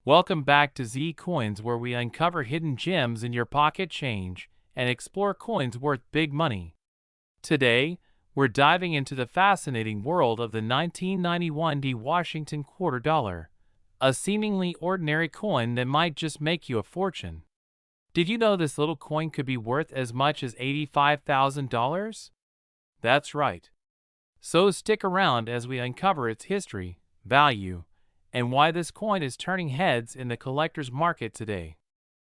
Welcome back to Z Coins, where we uncover hidden gems in your pocket change and explore coins worth big money. Today, we're diving into the fascinating world of the 1991 D Washington quarter dollar, a seemingly ordinary coin that might just make you a fortune. Did you know this little coin could be worth as much as $85,000? That's right. So stick around as we uncover its history, value, and why this coin is turning heads in the collector's market today.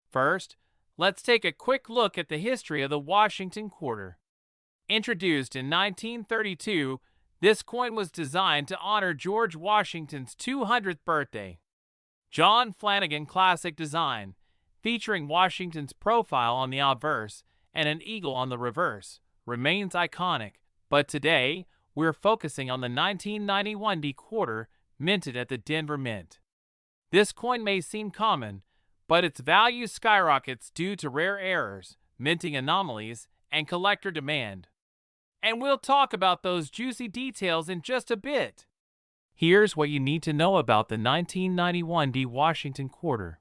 First, let's take a quick look at the history of the Washington quarter. Introduced in 1932, this coin was designed to honor George Washington's 200th birthday. John Flanagan classic design, featuring Washington's profile on the obverse and an eagle on the reverse, remains iconic, but today, we're focusing on the 1991 D quarter minted at the Denver Mint. This coin may seem common, but its value skyrockets due to rare errors, minting anomalies, and collector demand. And we'll talk about those juicy details in just a bit. Here's what you need to know about the 1991 D Washington quarter.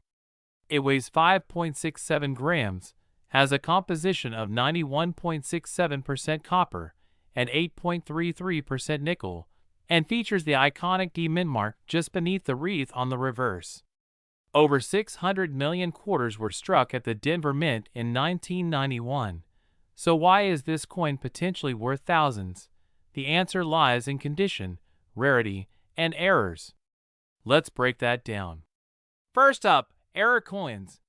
It weighs 5.67 grams, has a composition of 91.67% copper and 8.33% nickel, and features the iconic D mint mark just beneath the wreath on the reverse. Over 600 million quarters were struck at the Denver Mint in 1991. So why is this coin potentially worth thousands? The answer lies in condition, rarity, and errors. Let's break that down. First up, error coins.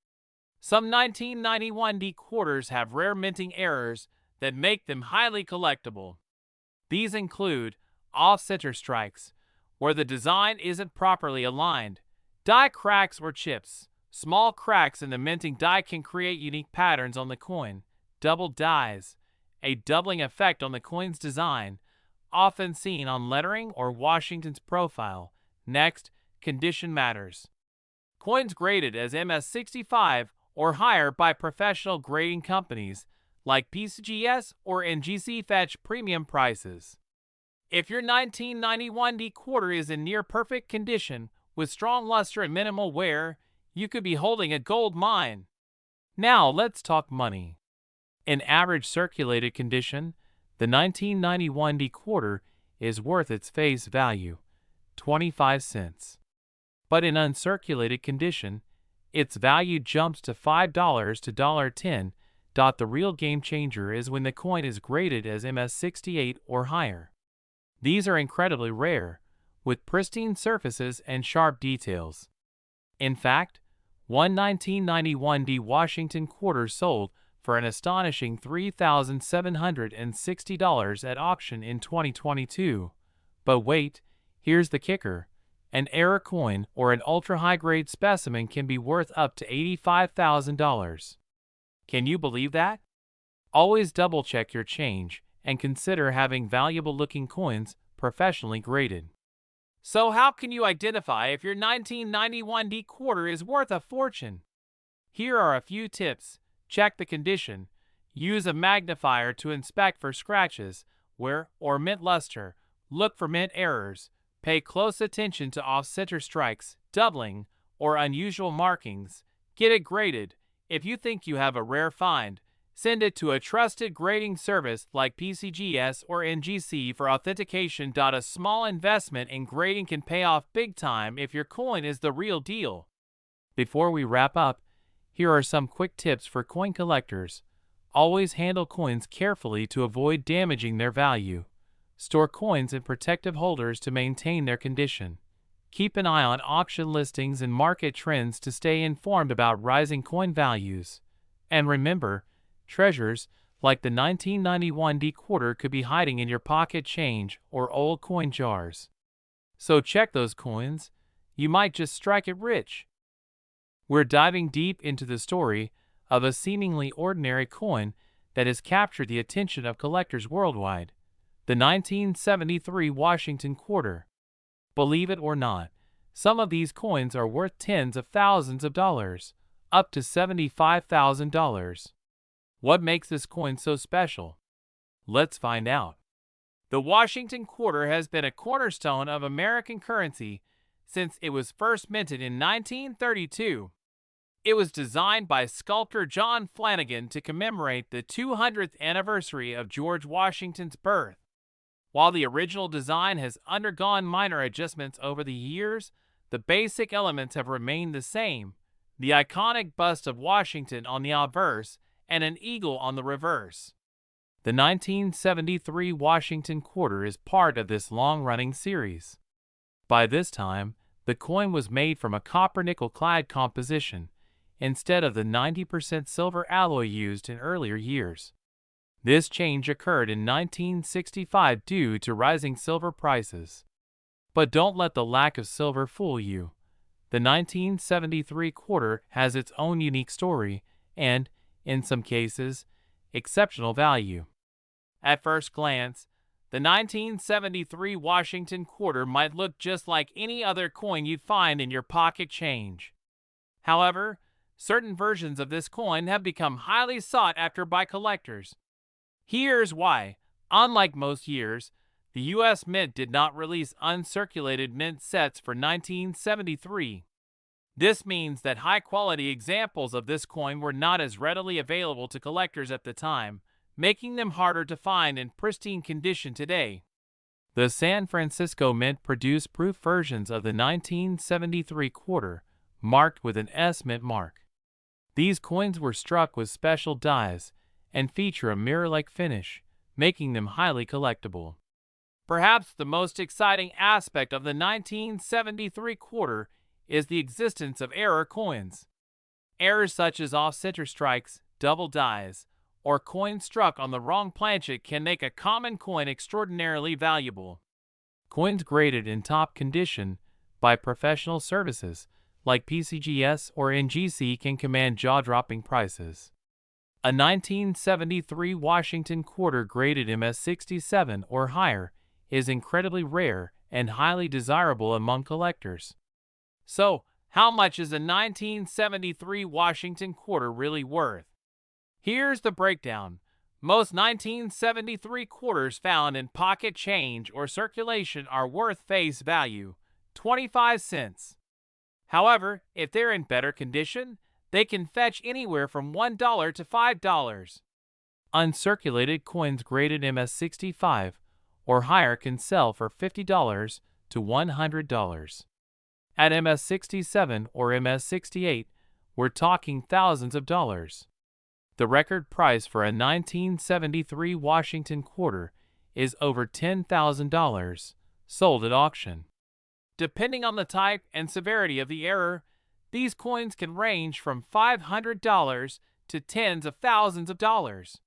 Some 1991 D quarters have rare minting errors that make them highly collectible. These include off-center strikes, where the design isn't properly aligned, die cracks or chips. Small cracks in the minting die can create unique patterns on the coin. Double dies, a doubling effect on the coin's design, often seen on lettering or Washington's profile. Next, condition matters. Coins graded as MS65 or higher by professional grading companies like PCGS or NGC fetch premium prices. If your 1991 D quarter is in near-perfect condition with strong luster and minimal wear, you could be holding a gold mine. Now let's talk money. In average circulated condition, the 1991 D quarter is worth its face value, 25 cents. But in uncirculated condition, its value jumps to $5 to $1.10. The real game changer is when the coin is graded as MS68 or higher. These are incredibly rare, with pristine surfaces and sharp details. In fact, one 1991 D Washington quarter sold for an astonishing $3,760 at auction in 2022. But wait, here's the kicker. An error coin or an ultra-high-grade specimen can be worth up to $85,000. Can you believe that? Always double-check your change and consider having valuable-looking coins professionally graded. So how can you identify if your 1991 D quarter is worth a fortune? Here are a few tips. Check the condition. Use a magnifier to inspect for scratches, wear, or mint luster. Look for mint errors. Pay close attention to off-center strikes, doubling, or unusual markings. Get it graded. If you think you have a rare find, send it to a trusted grading service like PCGS or NGC for authentication. A small investment in grading can pay off big time if your coin is the real deal. Before we wrap up, here are some quick tips for coin collectors. Always handle coins carefully to avoid damaging their value. Store coins in protective holders to maintain their condition. Keep an eye on auction listings and market trends to stay informed about rising coin values. And remember, treasures like the 1991 D quarter could be hiding in your pocket change or old coin jars. So check those coins. You might just strike it rich. We're diving deep into the story of a seemingly ordinary coin that has captured the attention of collectors worldwide. The 1973 Washington quarter. Believe it or not, some of these coins are worth tens of thousands of dollars, up to $75,000. What makes this coin so special? Let's find out. The Washington quarter has been a cornerstone of American currency since it was first minted in 1932. It was designed by sculptor John Flanagan to commemorate the 200th anniversary of George Washington's birth. While the original design has undergone minor adjustments over the years, the basic elements have remained the same: the iconic bust of Washington on the obverse and an eagle on the reverse. The 1973 Washington quarter is part of this long-running series. By this time, the coin was made from a copper-nickel-clad composition, instead of the 90% silver alloy used in earlier years. This change occurred in 1965 due to rising silver prices. But don't let the lack of silver fool you. The 1973 quarter has its own unique story and, in some cases, exceptional value. At first glance, the 1973 Washington quarter might look just like any other coin you'd find in your pocket change. However, certain versions of this coin have become highly sought after by collectors. Here's why. Unlike most years, the U.S. Mint did not release uncirculated mint sets for 1973. This means that high-quality examples of this coin were not as readily available to collectors at the time, making them harder to find in pristine condition today. The San Francisco Mint produced proof versions of the 1973 quarter, marked with an S Mint mark. These coins were struck with special dies and feature a mirror-like finish, making them highly collectible. Perhaps the most exciting aspect of the 1973 quarter is the existence of error coins. Errors such as off-center strikes, double dies, or coins struck on the wrong planchet can make a common coin extraordinarily valuable. Coins graded in top condition by professional services like PCGS or NGC can command jaw-dropping prices. A 1973 Washington quarter graded MS-67 or higher is incredibly rare and highly desirable among collectors. So, how much is a 1973 Washington quarter really worth? Here's the breakdown. Most 1973 quarters found in pocket change or circulation are worth face value, 25 cents. However, if they're in better condition, they can fetch anywhere from $1 to $5. Uncirculated coins graded MS-65 or higher can sell for $50 to $100. At MS-67 or MS-68, we're talking thousands of dollars. The record price for a 1973 Washington quarter is over $10,000, sold at auction. Depending on the type and severity of the error, these coins can range from $500 to tens of thousands of dollars.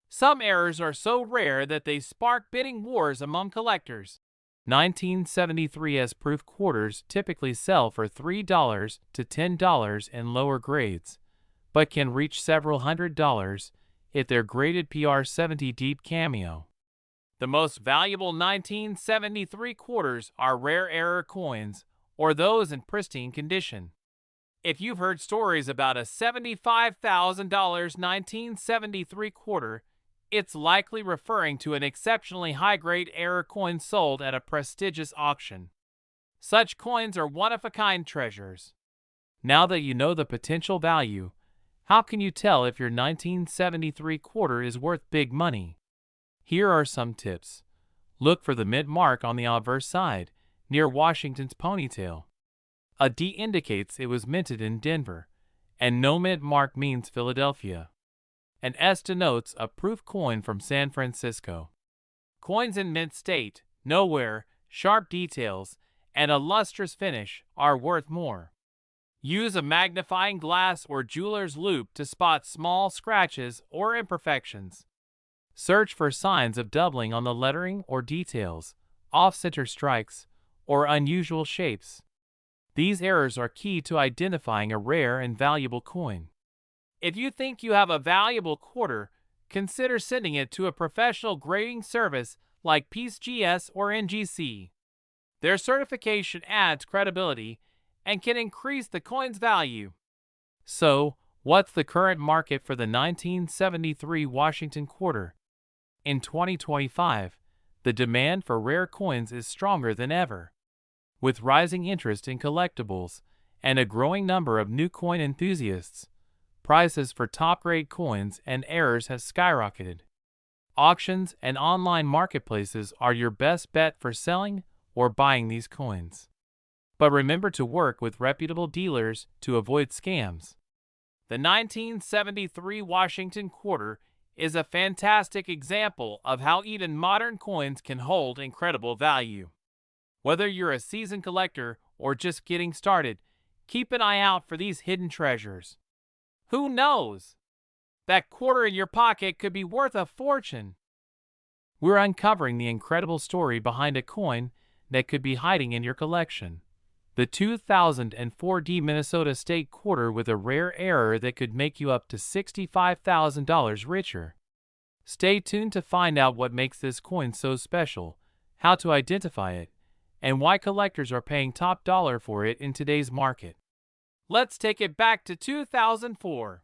Some errors are so rare that they spark bidding wars among collectors. 1973 S-proof quarters typically sell for $3 to $10 in lower grades, but can reach several $100s if they're graded PR70 Deep Cameo. The most valuable 1973 quarters are rare error coins or those in pristine condition. If you've heard stories about a $75,000 1973 quarter, it's likely referring to an exceptionally high-grade error coin sold at a prestigious auction. Such coins are one-of-a-kind treasures. Now that you know the potential value, how can you tell if your 1973 quarter is worth big money? Here are some tips. Look for the mint mark on the obverse side, near Washington's ponytail. A D indicates it was minted in Denver, and no mint mark means Philadelphia. An S denotes a proof coin from San Francisco. Coins in mint state, nowhere, sharp details, and a lustrous finish are worth more. Use a magnifying glass or jeweler's loupe to spot small scratches or imperfections. Search for signs of doubling on the lettering or details, off-center strikes, or unusual shapes. These errors are key to identifying a rare and valuable coin. If you think you have a valuable quarter, consider sending it to a professional grading service like PCGS or NGC. Their certification adds credibility and can increase the coin's value. So, what's the current market for the 1973 Washington quarter? In 2025, the demand for rare coins is stronger than ever. With rising interest in collectibles and a growing number of new coin enthusiasts, prices for top-grade coins and errors has skyrocketed. Auctions and online marketplaces are your best bet for selling or buying these coins. But remember to work with reputable dealers to avoid scams. The 1973 Washington quarter is a fantastic example of how even modern coins can hold incredible value. Whether you're a seasoned collector or just getting started, keep an eye out for these hidden treasures. Who knows? That quarter in your pocket could be worth a fortune. We're uncovering the incredible story behind a coin that could be hiding in your collection. The 2004 Minnesota State quarter with a rare error that could make you up to $65,000 richer. Stay tuned to find out what makes this coin so special, how to identify it, and why collectors are paying top dollar for it in today's market. Let's take it back to 2004.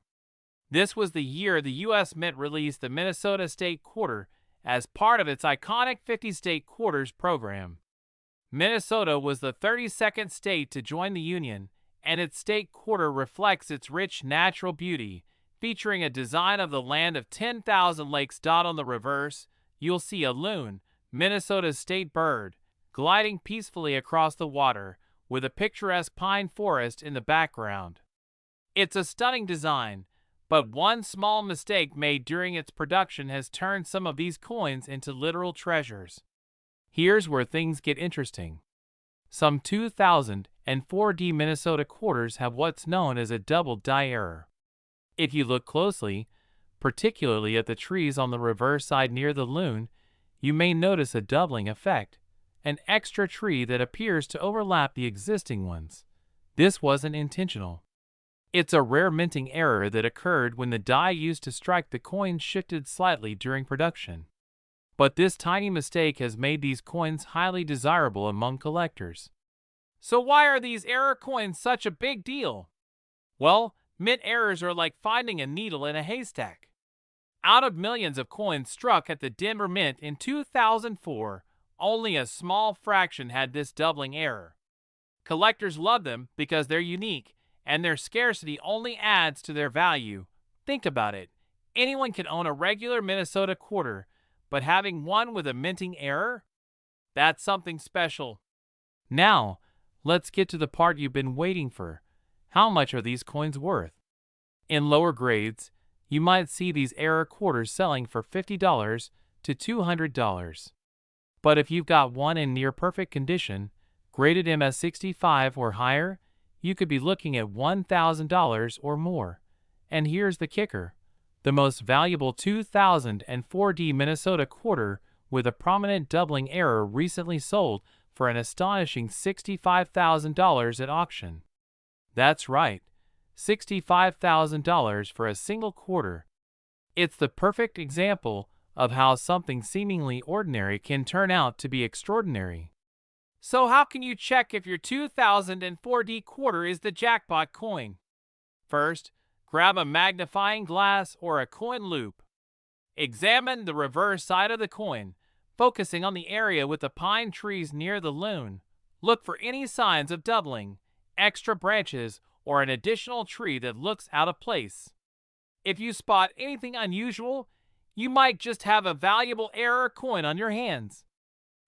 This was the year the U.S. Mint released the Minnesota State Quarter as part of its iconic 50 State Quarters program. Minnesota was the 32nd state to join the Union, and its state quarter reflects its rich natural beauty, featuring a design of the land of 10,000 lakes. On the reverse, you'll see a loon, Minnesota's state bird, gliding peacefully across the water, with a picturesque pine forest in the background. It's a stunning design, but one small mistake made during its production has turned some of these coins into literal treasures. Here's where things get interesting. Some 2004 Minnesota quarters have what's known as a double die error. If you look closely, particularly at the trees on the reverse side near the loon, you may notice a doubling effect, an extra tree that appears to overlap the existing ones. This wasn't intentional. It's a rare minting error that occurred when the die used to strike the coin shifted slightly during production. But this tiny mistake has made these coins highly desirable among collectors. So why are these error coins such a big deal? Well, mint errors are like finding a needle in a haystack. Out of millions of coins struck at the Denver Mint in 2004, only a small fraction had this doubling error. Collectors love them because they're unique, and their scarcity only adds to their value. Think about it. Anyone can own a regular Minnesota quarter, but having one with a minting error? That's something special. Now, let's get to the part you've been waiting for. How much are these coins worth? In lower grades, you might see these error quarters selling for $50 to $200. But if you've got one in near perfect condition, graded MS65 or higher, you could be looking at $1,000 or more. And here's the kicker. The most valuable 2004 Minnesota quarter with a prominent doubling error recently sold for an astonishing $65,000 at auction. That's right, $65,000 for a single quarter. It's the perfect example of how something seemingly ordinary can turn out to be extraordinary. So how can you check if your 2004 quarter is the jackpot coin? First, grab a magnifying glass or a coin loupe. Examine the reverse side of the coin, focusing on the area with the pine trees near the loon. Look for any signs of doubling, extra branches, or an additional tree that looks out of place. If you spot anything unusual, you might just have a valuable error coin on your hands.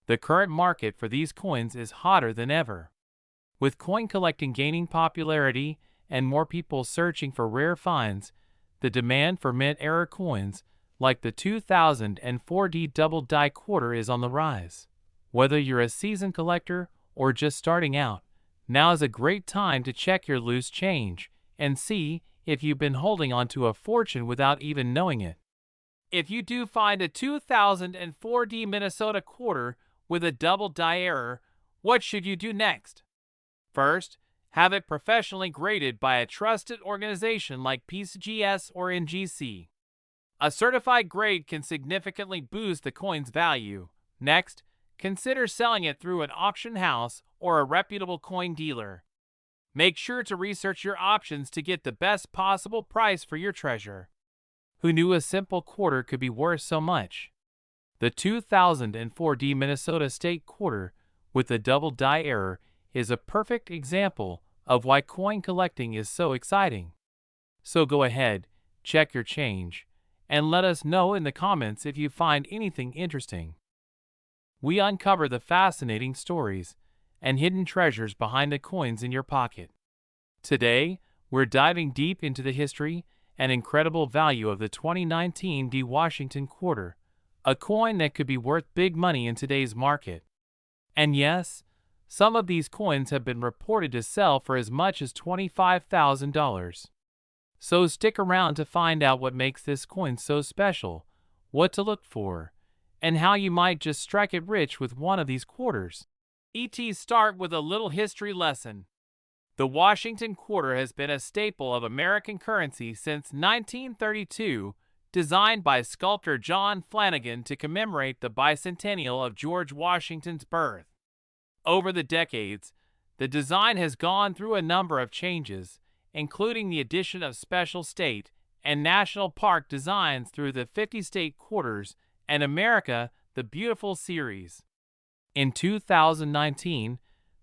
The current market for these coins is hotter than ever. With coin collecting gaining popularity and more people searching for rare finds, the demand for mint error coins, like the 2004 double die quarter, is on the rise. Whether you're a seasoned collector or just starting out, now is a great time to check your loose change and see if you've been holding on to a fortune without even knowing it. If you do find a 2004 Minnesota quarter with a double die error, what should you do next? First, have it professionally graded by a trusted organization like PCGS or NGC. A certified grade can significantly boost the coin's value. Next, consider selling it through an auction house or a reputable coin dealer. Make sure to research your options to get the best possible price for your treasure. Who knew a simple quarter could be worth so much? The 2004 Minnesota State quarter with the double die error is a perfect example of why coin collecting is so exciting. So go ahead, check your change, and let us know in the comments if you find anything interesting. We uncover the fascinating stories and hidden treasures behind the coins in your pocket. Today, we're diving deep into the history and incredible value of the 2019 D Washington Quarter, a coin that could be worth big money in today's market. And yes, some of these coins have been reported to sell for as much as $25,000. So stick around to find out what makes this coin so special, what to look for, and how you might just strike it rich with one of these quarters. Start with a little history lesson. The Washington Quarter has been a staple of American currency since 1932, designed by sculptor John Flanagan to commemorate the bicentennial of George Washington's birth. Over the decades, the design has gone through a number of changes, including the addition of special state and national park designs through the 50-state quarters and America the Beautiful series. In 2019,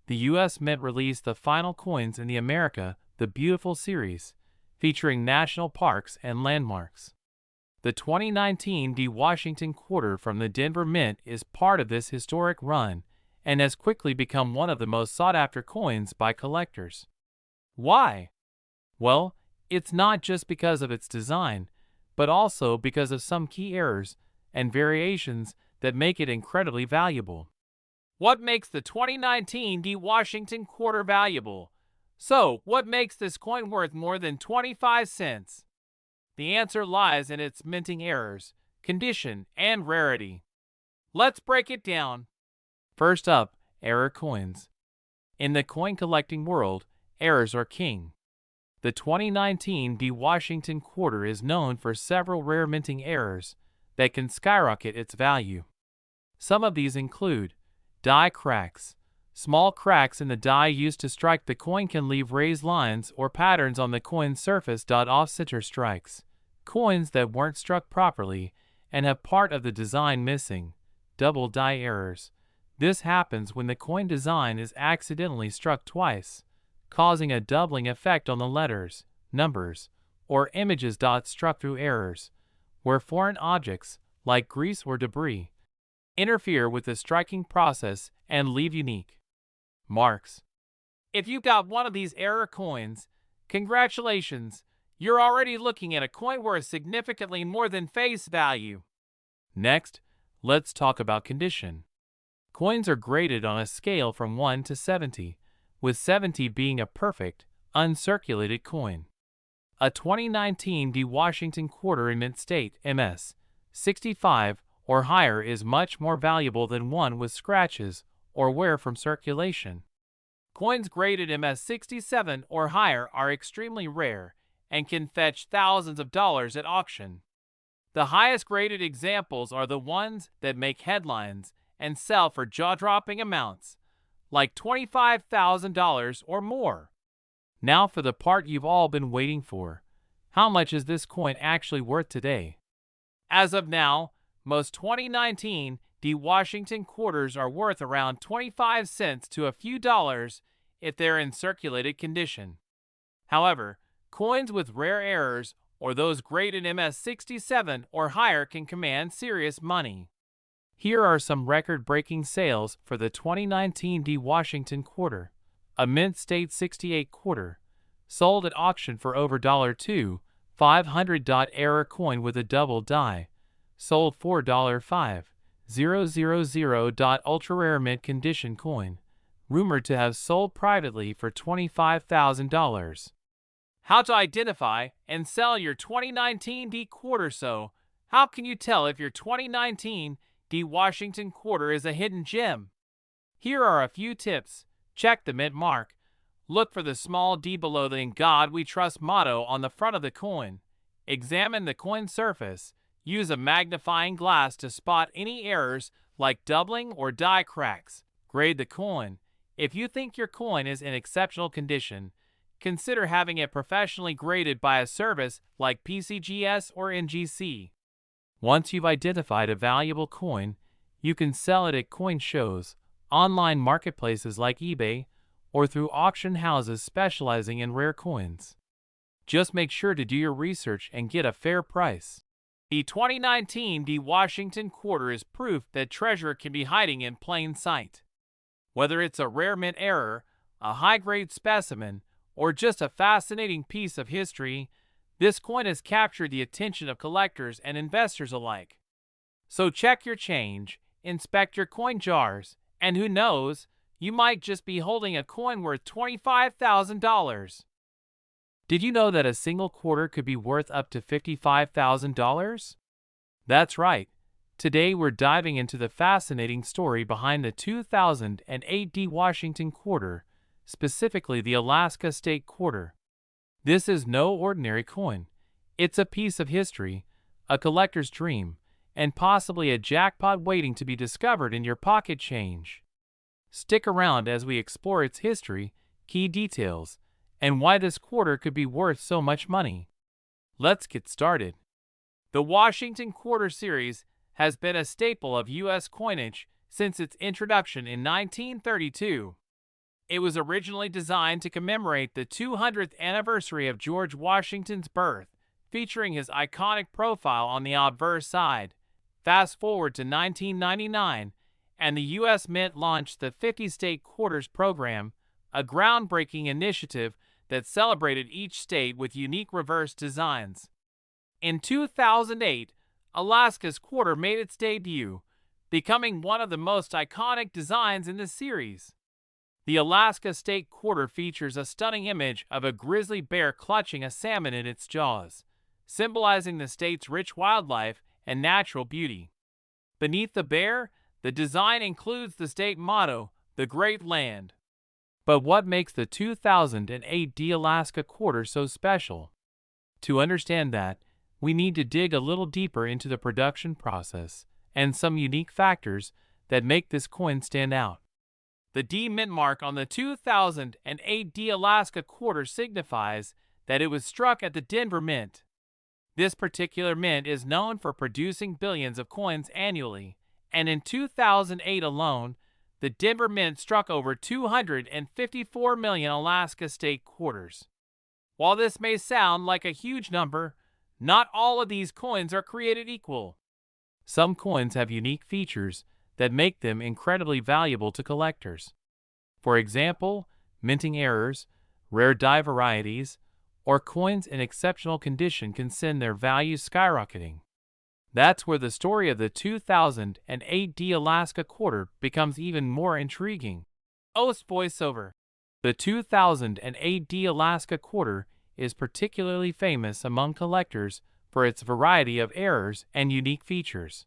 the U.S. Mint released the final coins in the America the Beautiful series, featuring national parks and landmarks. The 2019 D Washington Quarter from the Denver Mint is part of this historic run and has quickly become one of the most sought-after coins by collectors. Why? Well, it's not just because of its design, but also because of some key errors and variations that make it incredibly valuable. What makes the 2019 D Washington Quarter valuable? So, what makes this coin worth more than 25 cents? The answer lies in its minting errors, condition, and rarity. Let's break it down. First up, error coins. In the coin collecting world, errors are king. The 2019 D Washington Quarter is known for several rare minting errors that can skyrocket its value. Some of these include die cracks. Small cracks in the die used to strike the coin can leave raised lines or patterns on the coin's surface. Off-center strikes. Coins that weren't struck properly and have part of the design missing. Double die errors. This happens when the coin design is accidentally struck twice, causing a doubling effect on the letters, numbers, or images. Struck through errors, where foreign objects, like grease or debris, interfere with the striking process and leave unique marks. If you got one of these error coins, congratulations, you're already looking at a coin worth significantly more than face value. Next, let's talk about condition. Coins are graded on a scale from 1 to 70, with 70 being a perfect, uncirculated coin. A 2019 D Washington Quarter in mint state MS 65 or higher is much more valuable than one with scratches or wear from circulation. Coins graded MS 67 or higher are extremely rare and can fetch thousands of dollars at auction. The highest graded examples are the ones that make headlines and sell for jaw-dropping amounts, like $25,000 or more. Now for the part you've all been waiting for. How much is this coin actually worth today? As of now, most 2019 D Washington Quarters are worth around 25 cents to a few dollars if they're in circulated condition. However, coins with rare errors or those graded MS 67 or higher can command serious money. Here are some record-breaking sales for the 2019 D Washington Quarter. A mint state 68 quarter, sold at auction for over $2, 500. Error coin with a double die, sold for $5,000. Ultra rare mint condition coin, rumored to have sold privately for $25,000. How to identify and sell your 2019 D Quarter. So, how can you tell if your 2019 D Washington Quarter is a hidden gem? Here are a few tips. Check the mint mark. Look for the small d below the "In God We Trust" motto on the front of the coin. Examine the coin surface. Use a magnifying glass to spot any errors like doubling or die cracks. Grade the coin. If you think your coin is in exceptional condition, consider having it professionally graded by a service like PCGS or NGC. Once you've identified a valuable coin, you can sell it at coin shows, online marketplaces like eBay, or through auction houses specializing in rare coins. Just make sure to do your research and get a fair price. The 2019 D Washington quarter is proof that treasure can be hiding in plain sight. Whether it's a rare mint error, a high-grade specimen, or just a fascinating piece of history, this coin has captured the attention of collectors and investors alike. So check your change, inspect your coin jars, and who knows, you might just be holding a coin worth $25,000. Did you know that a single quarter could be worth up to $55,000? That's right. Today we're diving into the fascinating story behind the 2008 D Washington quarter, specifically the Alaska State Quarter. This is no ordinary coin. It's a piece of history, a collector's dream, and possibly a jackpot waiting to be discovered in your pocket change. Stick around as we explore its history, key details, and why this quarter could be worth so much money. Let's get started. The Washington Quarter Series has been a staple of U.S. coinage since its introduction in 1932. It was originally designed to commemorate the 200th anniversary of George Washington's birth, featuring his iconic profile on the obverse side. Fast forward to 1999, and the U.S. Mint launched the 50-State Quarters program, a groundbreaking initiative that celebrated each state with unique reverse designs. In 2008, Alaska's quarter made its debut, becoming one of the most iconic designs in the series. The Alaska State Quarter features a stunning image of a grizzly bear clutching a salmon in its jaws, symbolizing the state's rich wildlife and natural beauty. Beneath the bear, the design includes the state motto, "The Great Land." But what makes the 2008 D Alaska quarter so special? To understand that, we need to dig a little deeper into the production process and some unique factors that make this coin stand out. The D Mint mark on the 2008 D Alaska quarter signifies that it was struck at the Denver Mint. This particular mint is known for producing billions of coins annually, and in 2008 alone, the Denver Mint struck over 254 million Alaska State quarters. While this may sound like a huge number, not all of these coins are created equal. Some coins have unique features that make them incredibly valuable to collectors. For example, minting errors, rare die varieties, or coins in exceptional condition can send their value skyrocketing. That's where the story of the 2008 D Alaska quarter becomes even more intriguing. Host voiceover. The 2008 D Alaska quarter is particularly famous among collectors for its variety of errors and unique features.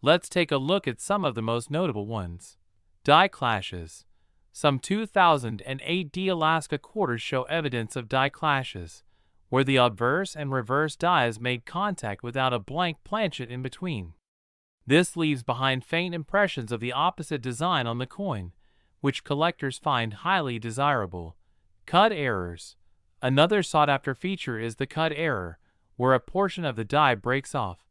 Let's take a look at some of the most notable ones. Die clashes. Some 2008 D Alaska quarters show evidence of die clashes, where the obverse and reverse dies made contact without a blank planchet in between. This leaves behind faint impressions of the opposite design on the coin, which collectors find highly desirable. Cut errors. Another sought-after feature is the cut error, where a portion of the die breaks off,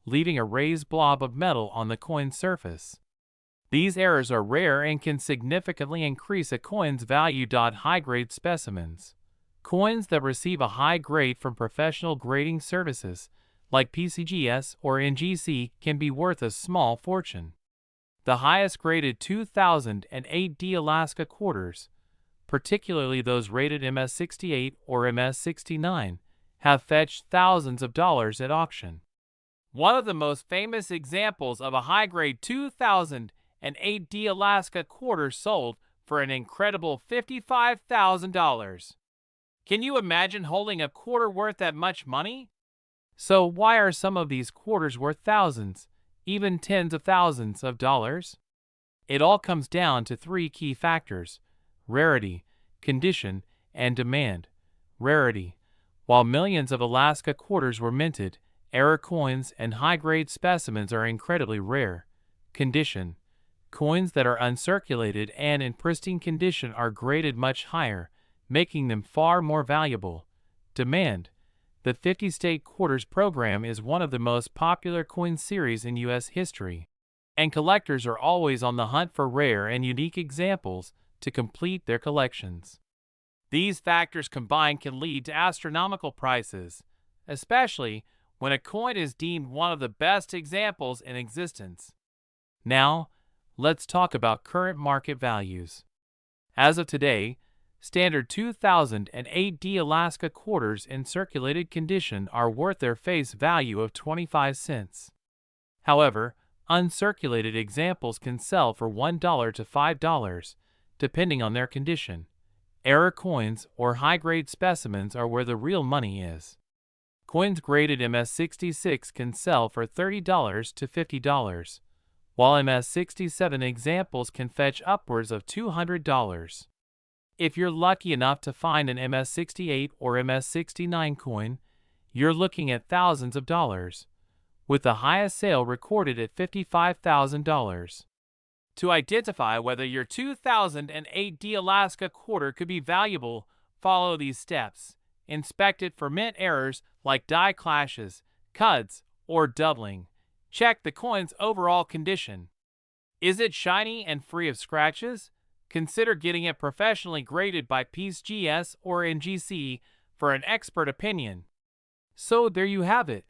leaving a raised blob of metal on the coin's surface. These errors are rare and can significantly increase a coin's value. High-grade specimens. Coins that receive a high grade from professional grading services, like PCGS or NGC, can be worth a small fortune. The highest graded 2008 D Alaska quarters, particularly those rated MS-68 or MS-69, have fetched thousands of dollars at auction. One of the most famous examples of a high-grade 2008 D Alaska quarter sold for an incredible $55,000. Can you imagine holding a quarter worth that much money? So why are some of these quarters worth thousands, even tens of thousands of dollars? It all comes down to three key factors: rarity, condition, and demand. Rarity. While millions of Alaska quarters were minted, error coins and high-grade specimens are incredibly rare. Condition. Coins that are uncirculated and in pristine condition are graded much higher, making them far more valuable. Demand. The 50-State Quarters program is one of the most popular coin series in U.S. history, and collectors are always on the hunt for rare and unique examples to complete their collections. These factors combined can lead to astronomical prices, especially when a coin is deemed one of the best examples in existence. Now, let's talk about current market values. As of today, standard 2008D Alaska quarters in circulated condition are worth their face value of 25 cents. However, uncirculated examples can sell for $1 to $5, depending on their condition. Error coins or high-grade specimens are where the real money is. Coins graded MS66 can sell for $30 to $50, while MS67 examples can fetch upwards of $200. If you're lucky enough to find an MS68 or MS69 coin, you're looking at thousands of dollars, with the highest sale recorded at $55,000. To identify whether your 2008D Alaska quarter could be valuable, follow these steps. Inspect it for mint errors like die clashes, cuts, or doubling. Check the coin's overall condition. Is it shiny and free of scratches? Consider getting it professionally graded by PCGS or NGC for an expert opinion. So there you have it.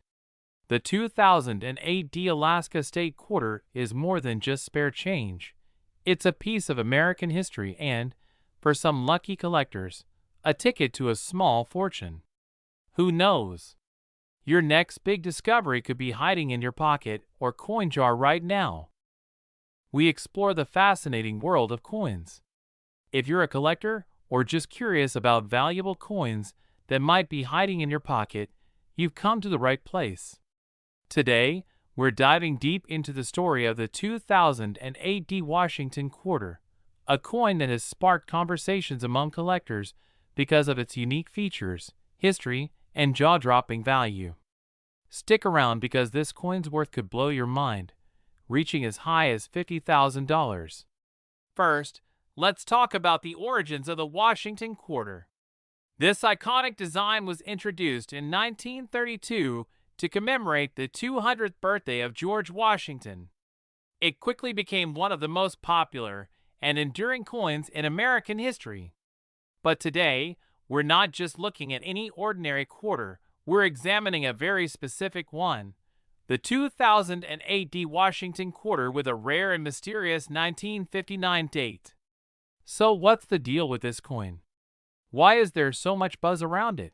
The 2008D Alaska State Quarter is more than just spare change. It's a piece of American history and, for some lucky collectors, a ticket to a small fortune. Who knows? Your next big discovery could be hiding in your pocket or coin jar right now. We explore the fascinating world of coins. If you're a collector or just curious about valuable coins that might be hiding in your pocket, you've come to the right place. Today, we're diving deep into the story of the 2008D Washington Quarter, a coin that has sparked conversations among collectors because of its unique features, history, and jaw-dropping value. Stick around because this coin's worth could blow your mind, reaching as high as $50,000. First, let's talk about the origins of the Washington Quarter. This iconic design was introduced in 1932 to commemorate the 200th birthday of George Washington. It quickly became one of the most popular and enduring coins in American history. But today, we're not just looking at any ordinary quarter, we're examining a very specific one, the 2008D Washington Quarter with a rare and mysterious 1959 date. So what's the deal with this coin? Why is there so much buzz around it?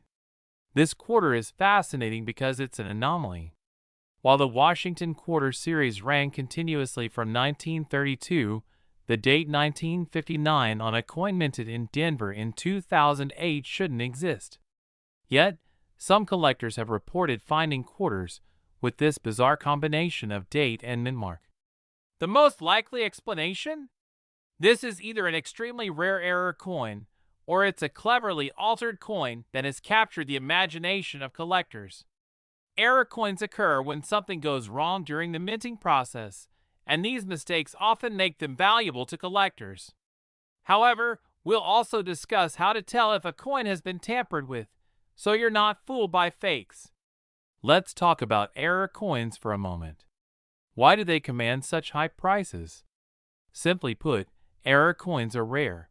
This quarter is fascinating because it's an anomaly. While the Washington Quarter series ran continuously from 1932, the date 1959 on a coin minted in Denver in 2008 shouldn't exist. Yet, some collectors have reported finding quarters with this bizarre combination of date and mint mark. The most likely explanation? This is either an extremely rare error coin, or it's a cleverly altered coin that has captured the imagination of collectors. Error coins occur when something goes wrong during the minting process, and these mistakes often make them valuable to collectors. However, we'll also discuss how to tell if a coin has been tampered with, so you're not fooled by fakes. Let's talk about error coins for a moment. Why do they command such high prices? Simply put, error coins are rare.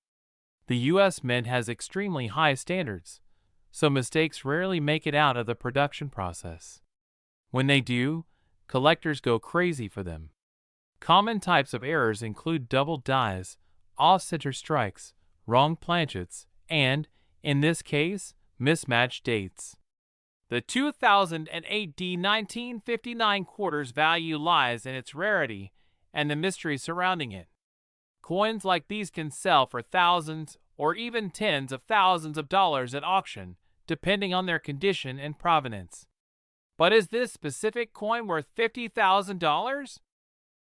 The U.S. Mint has extremely high standards, so mistakes rarely make it out of the production process. When they do, collectors go crazy for them. Common types of errors include double dies, off-center strikes, wrong planchets, and, in this case, mismatched dates. The 2008D 1959 quarter's value lies in its rarity and the mystery surrounding it. Coins like these can sell for thousands or even tens of thousands of dollars at auction, depending on their condition and provenance. But is this specific coin worth $50,000?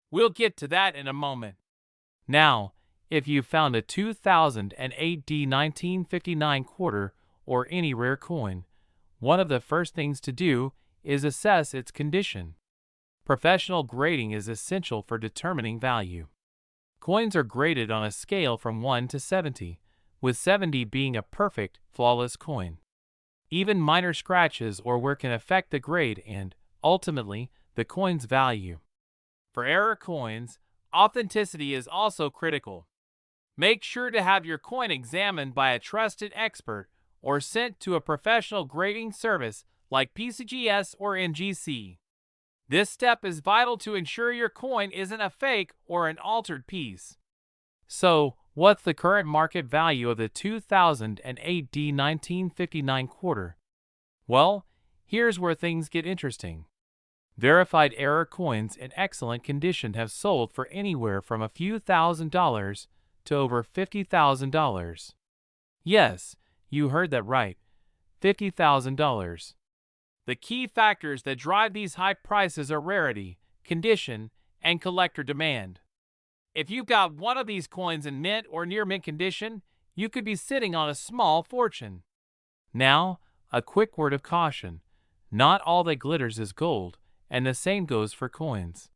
We'll get to that in a moment. Now, if you found a 2008D 1959 quarter or any rare coin, one of the first things to do is assess its condition. Professional grading is essential for determining value. Coins are graded on a scale from 1 to 70, with 70 being a perfect, flawless coin. Even minor scratches or wear can affect the grade and, ultimately, the coin's value. For error coins, authenticity is also critical. Make sure to have your coin examined by a trusted expert or sent to a professional grading service like PCGS or NGC. This step is vital to ensure your coin isn't a fake or an altered piece. So, what's the current market value of the 2008 D1959 quarter? Well, here's where things get interesting. Verified error coins in excellent condition have sold for anywhere from a few $1,000s to over $50,000. Yes, you heard that right, $50,000. The key factors that drive these high prices are rarity, condition, and collector demand. If you've got one of these coins in mint or near mint condition, you could be sitting on a small fortune. Now, a quick word of caution. Not all that glitters is gold, and the same goes for coins.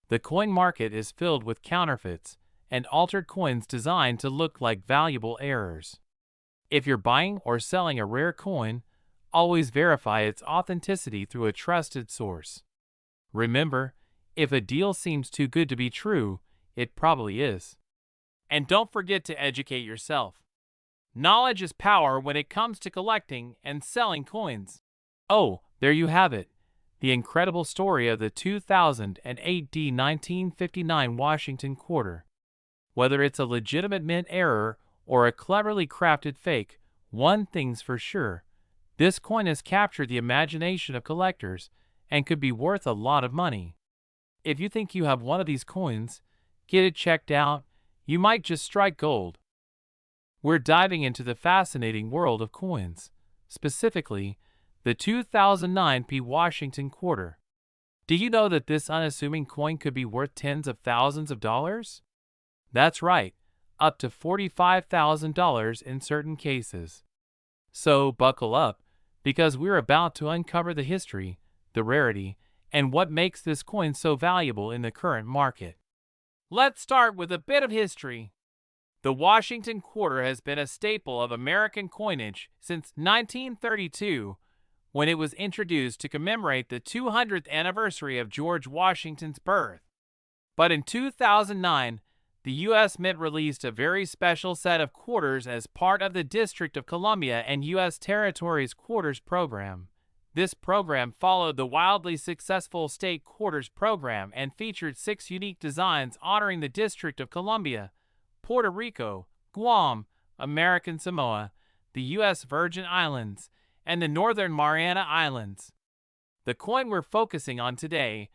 The coin market is filled with counterfeits and altered coins designed to look like valuable errors. If you're buying or selling a rare coin, always verify its authenticity through a trusted source. Remember, if a deal seems too good to be true, it probably is. And don't forget to educate yourself. Knowledge is power when it comes to collecting and selling coins. Oh, there you have it. The incredible story of the 2008 D1959 Washington quarter. Whether it's a legitimate mint error or a cleverly crafted fake, one thing's for sure. This coin has captured the imagination of collectors and could be worth a lot of money. If you think you have one of these coins, get it checked out. You might just strike gold. We're diving into the fascinating world of coins, specifically the 2009 P. Washington quarter. Do you know that this unassuming coin could be worth tens of thousands of dollars? That's right, up to $45,000 in certain cases. So buckle up, because we're about to uncover the history, the rarity, and what makes this coin so valuable in the current market. Let's start with a bit of history. The Washington quarter has been a staple of American coinage since 1932, when it was introduced to commemorate the 200th anniversary of George Washington's birth. But in 2009, the U.S. Mint released a very special set of quarters as part of the District of Columbia and U.S. Territories Quarters Program. This program followed the wildly successful State Quarters Program and featured 6 unique designs honoring the District of Columbia, Puerto Rico, Guam, American Samoa, the U.S. Virgin Islands, and the Northern Mariana Islands. The coin we're focusing on today,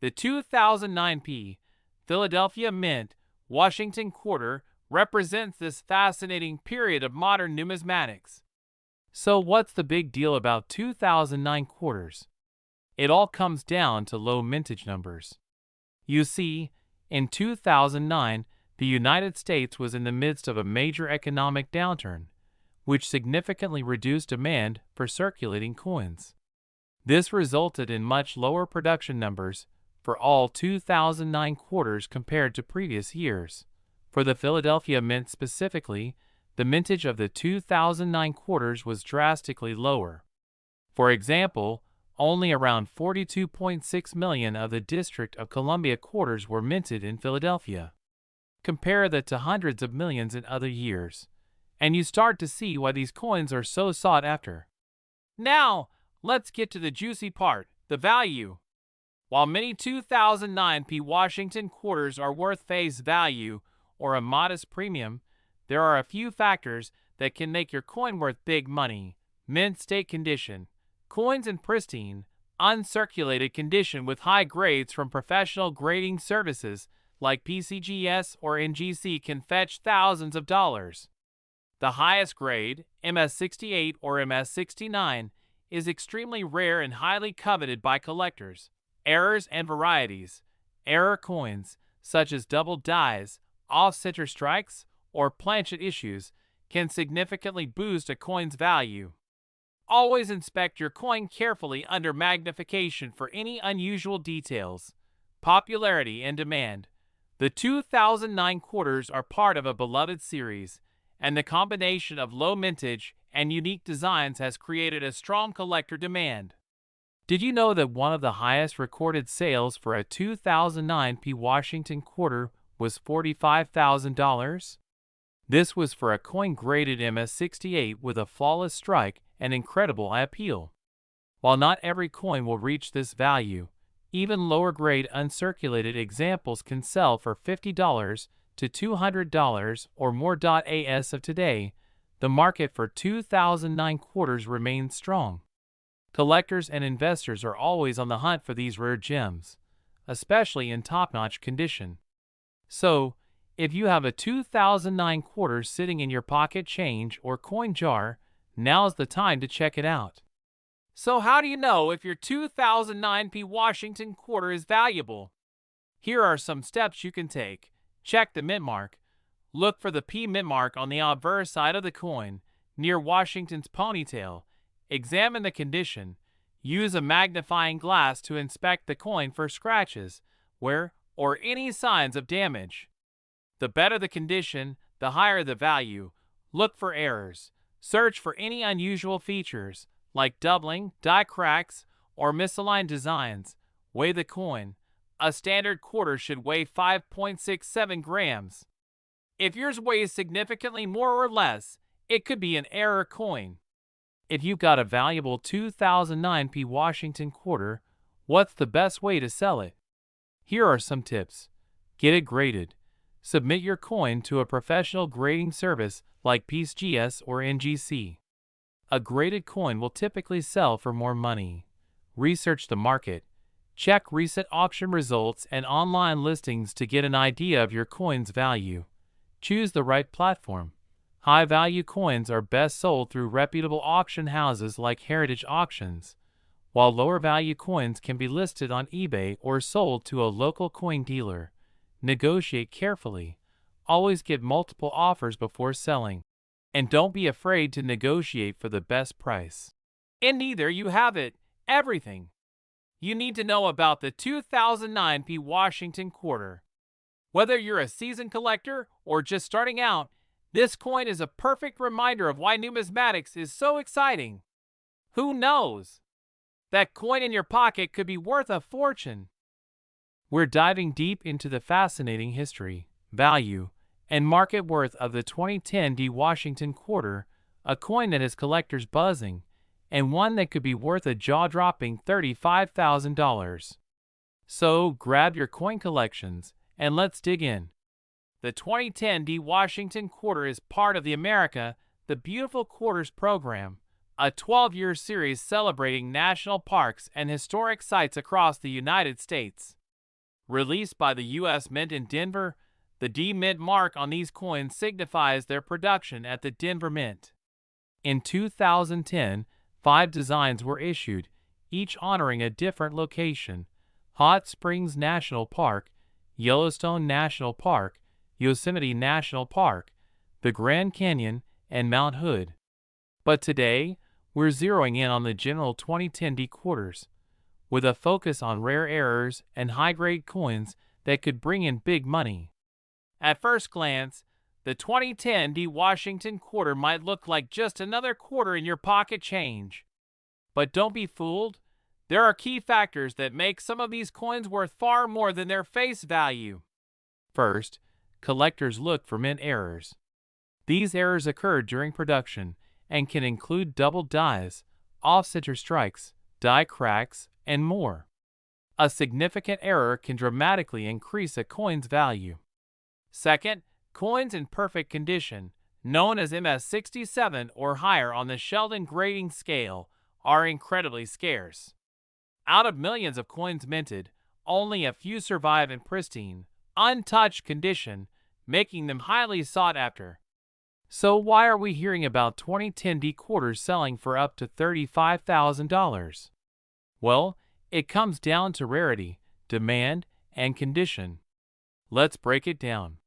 the 2009 P. Philadelphia Mint Washington quarter, represents this fascinating period of modern numismatics. So what's the big deal about 2009 quarters? It all comes down to low mintage numbers. You see, in 2009, the United States was in the midst of a major economic downturn, which significantly reduced demand for circulating coins. This resulted in much lower production numbers for all 2009 quarters compared to previous years. For the Philadelphia Mint specifically, the mintage of the 2009 quarters was drastically lower. For example, only around 42.6 million of the District of Columbia quarters were minted in Philadelphia. Compare that to hundreds of millions in other years, and you start to see why these coins are so sought after. Now, let's get to the juicy part, the value. While many 2009 P. Washington quarters are worth face value or a modest premium, there are a few factors that can make your coin worth big money. Mint state condition. Coins in pristine, uncirculated condition with high grades from professional grading services like PCGS or NGC can fetch thousands of dollars. The highest grade, MS68 or MS69, is extremely rare and highly coveted by collectors. Errors and varieties. Error coins, such as double dies, off-center strikes, or planchet issues, can significantly boost a coin's value. Always inspect your coin carefully under magnification for any unusual details. Popularity and demand. The 2009 quarters are part of a beloved series, and the combination of low mintage and unique designs has created a strong collector demand. Did you know that one of the highest recorded sales for a 2009 P. Washington quarter was $45,000? This was for a coin graded MS68 with a flawless strike and incredible eye appeal. While not every coin will reach this value, even lower-grade uncirculated examples can sell for $50 to $200 or more. As of today, the market for 2009 quarters remains strong. Collectors and investors are always on the hunt for these rare gems, especially in top-notch condition. So, if you have a 2009 quarter sitting in your pocket change or coin jar, now's the time to check it out. So how do you know if your 2009 P. Washington quarter is valuable? Here are some steps you can take. Check the mint mark. Look for the P mint mark on the obverse side of the coin, near Washington's ponytail. Examine the condition. Use a magnifying glass to inspect the coin for scratches, wear, or any signs of damage. The better the condition, the higher the value. Look for errors. Search for any unusual features, like doubling, die cracks, or misaligned designs. Weigh the coin. A standard quarter should weigh 5.67 grams. If yours weighs significantly more or less, it could be an error coin. If you've got a valuable 2009 P. Washington quarter, what's the best way to sell it? Here are some tips. Get it graded. Submit your coin to a professional grading service like PCGS or NGC. A graded coin will typically sell for more money. Research the market. Check recent auction results and online listings to get an idea of your coin's value. Choose the right platform. High-value coins are best sold through reputable auction houses like Heritage Auctions, while lower-value coins can be listed on eBay or sold to a local coin dealer. Negotiate carefully. Always get multiple offers before selling. And don't be afraid to negotiate for the best price. And neither you have it, everything you need to know about the 2009 P. Washington quarter. Whether you're a seasoned collector or just starting out, this coin is a perfect reminder of why numismatics is so exciting. Who knows? That coin in your pocket could be worth a fortune. We're diving deep into the fascinating history, value, and market worth of the 2010 D. Washington quarter, a coin that has collectors buzzing, and one that could be worth a jaw-dropping $35,000. So grab your coin collections, and let's dig in. The 2010 D. Washington quarter is part of the America the Beautiful Quarters program, a 12-year series celebrating national parks and historic sites across the United States. Released by the U.S. Mint in Denver, the D Mint mark on these coins signifies their production at the Denver Mint. In 2010, 5 designs were issued, each honoring a different location: Hot Springs National Park, Yellowstone National Park, Yosemite National Park, the Grand Canyon, and Mount Hood. But today, we're zeroing in on the general 2010 D quarters, with a focus on rare errors and high-grade coins that could bring in big money. At first glance, the 2010 D. Washington quarter might look like just another quarter in your pocket change. But don't be fooled. There are key factors that make some of these coins worth far more than their face value. First, collectors look for mint errors. These errors occur during production and can include double dies, off-center strikes, die cracks, and more. A significant error can dramatically increase a coin's value. Second, coins in perfect condition, known as MS67 or higher on the Sheldon grading scale, are incredibly scarce. Out of millions of coins minted, only a few survive in pristine, untouched condition, making them highly sought after. So why are we hearing about 2010 D quarters selling for up to $35,000? Well, it comes down to rarity, demand, and condition. Let's break it down.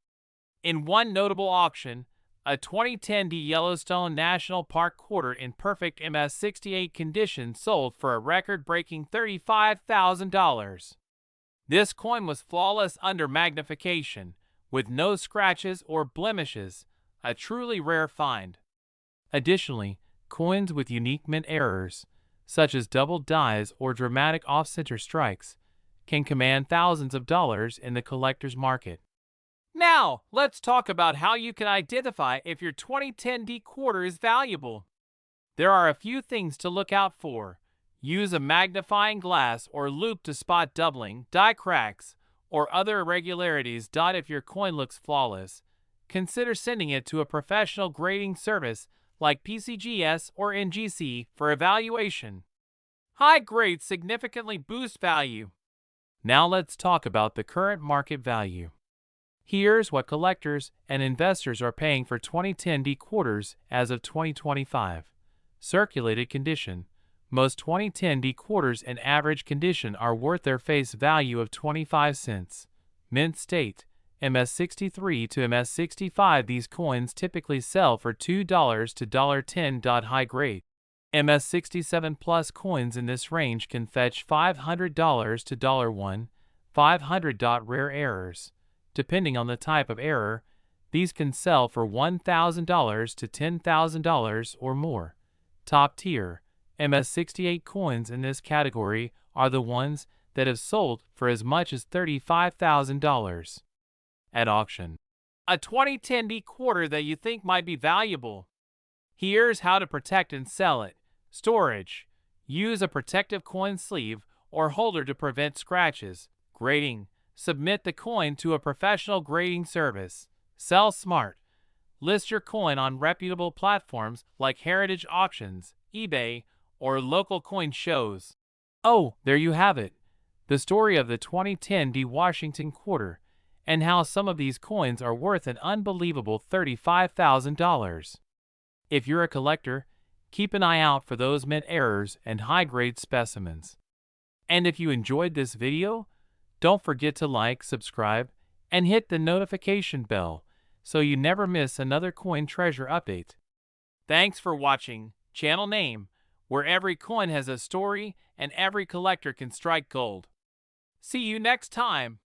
In one notable auction, a 2010 D Yellowstone National Park quarter in perfect MS68 condition sold for a record-breaking $35,000. This coin was flawless under magnification, with no scratches or blemishes, a truly rare find. Additionally, coins with unique mint errors, such as double dies or dramatic off-center strikes, can command thousands of dollars in the collector's market. Now, let's talk about how you can identify if your 2010 D quarter is valuable. There are a few things to look out for. Use a magnifying glass or loupe to spot doubling, die cracks, or other irregularities. If your coin looks flawless, consider sending it to a professional grading service like PCGS or NGC for evaluation. High grades significantly boost value. Now let's talk about the current market value. Here's what collectors and investors are paying for 2010 D quarters as of 2025. Circulated condition. Most 2010 D quarters in average condition are worth their face value of 25 cents. Mint state. MS63 to MS65. These coins typically sell for $2 to $10. High grade. MS67 plus coins in this range can fetch $500 to $1,500. Rare errors. Depending on the type of error, these can sell for $1,000 to $10,000 or more. Top tier. MS68 coins in this category are the ones that have sold for as much as $35,000 at auction. A 2010 D quarter that you think might be valuable. Here's how to protect and sell it. Storage. Use a protective coin sleeve or holder to prevent scratches. Grading. Submit the coin to a professional grading service. Sell smart. List your coin on reputable platforms like Heritage Auctions, eBay, or local coin shows. Oh, there you have it. The story of the 2010 D Washington quarter and how some of these coins are worth an unbelievable $35,000. If you're a collector, keep an eye out for those mint errors and high-grade specimens. And if you enjoyed this video, don't forget to like, subscribe, and hit the notification bell so you never miss another coin treasure update. Thanks for watching. Channel name, where every coin has a story and every collector can strike gold. See you next time.